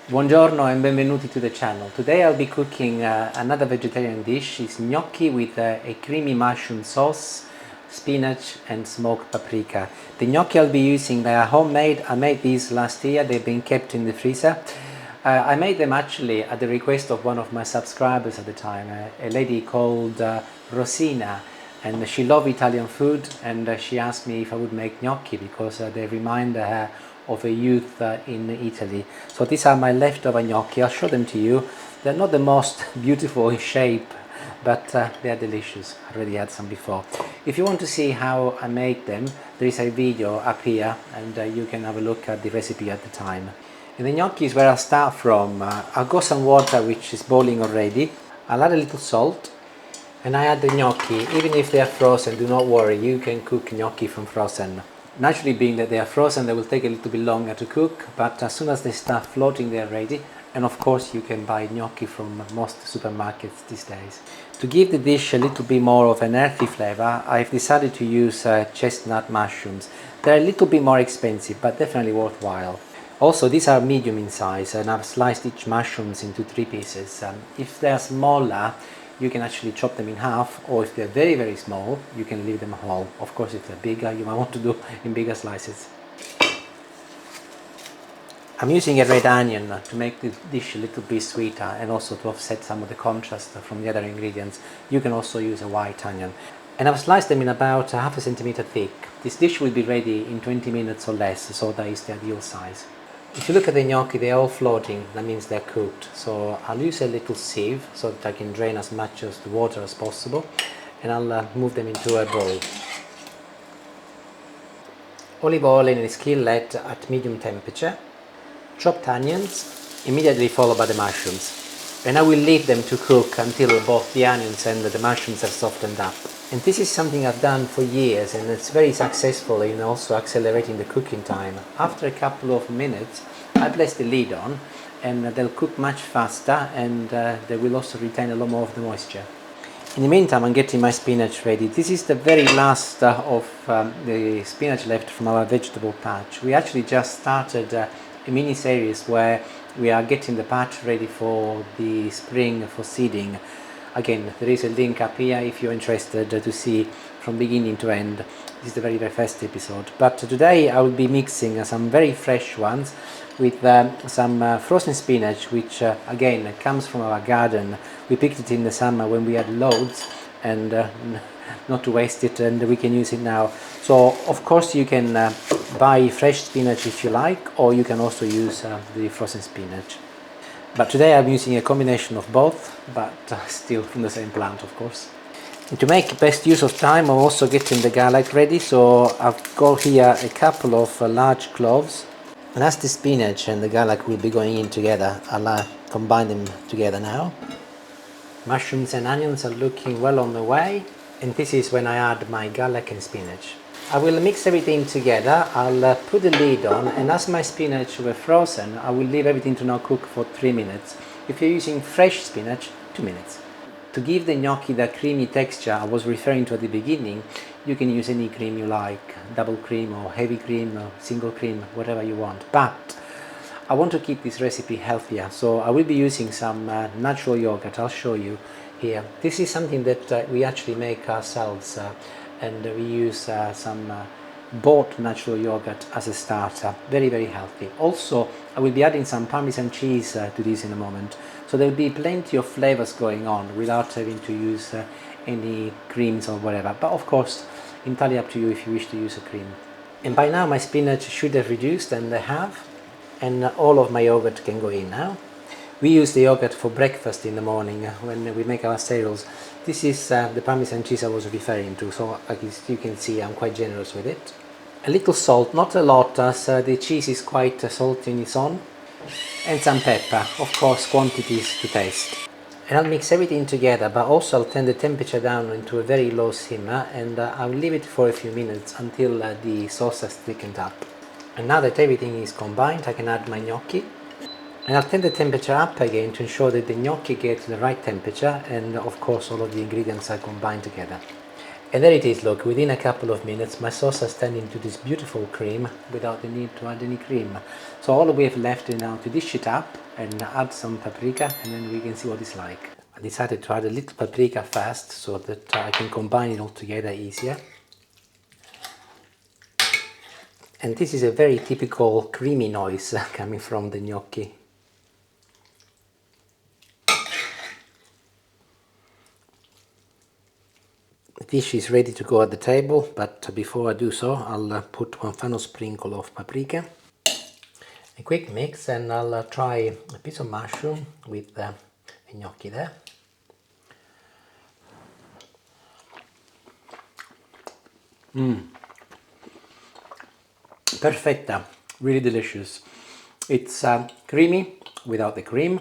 Buongiorno and benvenuti to the channel. Today I'll be cooking another vegetarian dish. It's gnocchi with a creamy mushroom sauce, spinach and smoked paprika. The gnocchi I'll be using, they are homemade. I made these last year. They've been kept in the freezer. I made them actually at the request of one of my subscribers at the time, a lady called Rosina, and she loved Italian food, and she asked me if I would make gnocchi because they remind her of a youth in Italy. So these are my leftover gnocchi. I'll show them to you. They're not the most beautiful in shape, but they are delicious. I already had some before. If you want to see how I made them, there is a video up here, and you can have a look at the recipe at the time. And the gnocchi is where I'll start from. I'll go some water which is boiling already. I'll add a little salt, and I add the gnocchi. Even if they are frozen, do not worry, you can cook gnocchi from frozen. Naturally, being that they are frozen, they will take a little bit longer to cook, but as soon as they start floating, they are ready. And of course, you can buy gnocchi from most supermarkets these days. To give the dish a little bit more of an earthy flavor, I've decided to use chestnut mushrooms. They're a little bit more expensive, but definitely worthwhile. Also, these are medium in size, and I've sliced each mushrooms into 3 pieces. If they're smaller, you can actually chop them in half, or if they're very, very small, you can leave them whole. Of course, if they're bigger, you might want to do in bigger slices. I'm using a red onion to make the dish a little bit sweeter and also to offset some of the contrast from the other ingredients. You can also use a white onion. And I've sliced them in about half a centimeter thick. This dish will be ready in 20 minutes or less, so that is the ideal size. If you look at the gnocchi, they're all floating. That means they're cooked. So I'll use a little sieve so that I can drain as much of the water as possible, and I'll move them into a bowl. Olive oil in a skillet at medium temperature. Chopped onions, immediately followed by the mushrooms. And I will leave them to cook until both the onions and the mushrooms have softened up. And this is something I've done for years, and it's very successful in also accelerating the cooking time. After a couple of minutes, I place the lid on, and they'll cook much faster, and they will also retain a lot more of the moisture. In the meantime, I'm getting my spinach ready. This is the very last of the spinach left from our vegetable patch. We actually just started a mini series where we are getting the patch ready for the spring for seeding. Again, there is a link up here if you're interested to see from beginning to end. This is the very, very first episode. But today I will be mixing some very fresh ones with some frozen spinach, which again comes from our garden. We picked it in the summer when we had loads, and not to waste it, and we can use it now. So of course you can buy fresh spinach if you like, or you can also use the frozen spinach. But today I'm using a combination of both, but still from the same plant, of course. And to make best use of time, I'm also getting the garlic ready. So I've got here a couple of large cloves. And as the spinach and the garlic will be going in together, I'll combine them together now. Mushrooms and onions are looking well on the way. And this is when I add my garlic and spinach. I will mix everything together. I'll put the lid on, and as my spinach were frozen, I will leave everything to now cook for 3 minutes. If you're using fresh spinach, 2 minutes. To give the gnocchi that creamy texture I was referring to at the beginning, you can use any cream you like, double cream or heavy cream or single cream, whatever you want. But I want to keep this recipe healthier, so I will be using some natural yogurt. I'll show you here. This is something that we actually make ourselves. And we use some bought natural yogurt as a starter. Very, very healthy. Also, I will be adding some Parmesan cheese to this in a moment, so there will be plenty of flavors going on without having to use any creams or whatever. But of course, entirely up to you if you wish to use a cream. And by now my spinach should have reduced, and they have, and all of my yogurt can go in now. We use the yogurt for breakfast in the morning when we make our cereals. This is the Parmesan cheese I was referring to, so as you can see I'm quite generous with it. A little salt, not a lot, as the cheese is quite salty in its own. And some pepper, of course quantities to taste. And I'll mix everything together, but also I'll turn the temperature down into a very low simmer, and I'll leave it for a few minutes until the sauce has thickened up. And now that everything is combined, I can add my gnocchi. And I'll turn the temperature up again to ensure that the gnocchi get the right temperature, and of course all of the ingredients are combined together. And there it is, look, within a couple of minutes my sauce has turned into this beautiful cream without the need to add any cream. So all we have left is now to dish it up and add some paprika, and then we can see what it's like. I decided to add a little paprika first so that I can combine it all together easier. And this is a very typical creamy noise coming from the gnocchi. The dish is ready to go at the table, but before I do so, I'll put one final sprinkle of paprika. A quick mix, and I'll try a piece of mushroom with the gnocchi there. Perfetta, really delicious. It's creamy without the cream,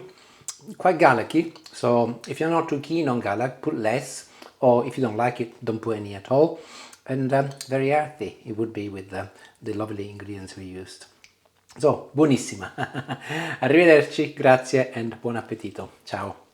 quite garlicky, so if you're not too keen on garlic, put less, or if you don't like it, don't put any at all. And very healthy it would be with the lovely ingredients we used. So, buonissima! Arrivederci, grazie and buon appetito. Ciao!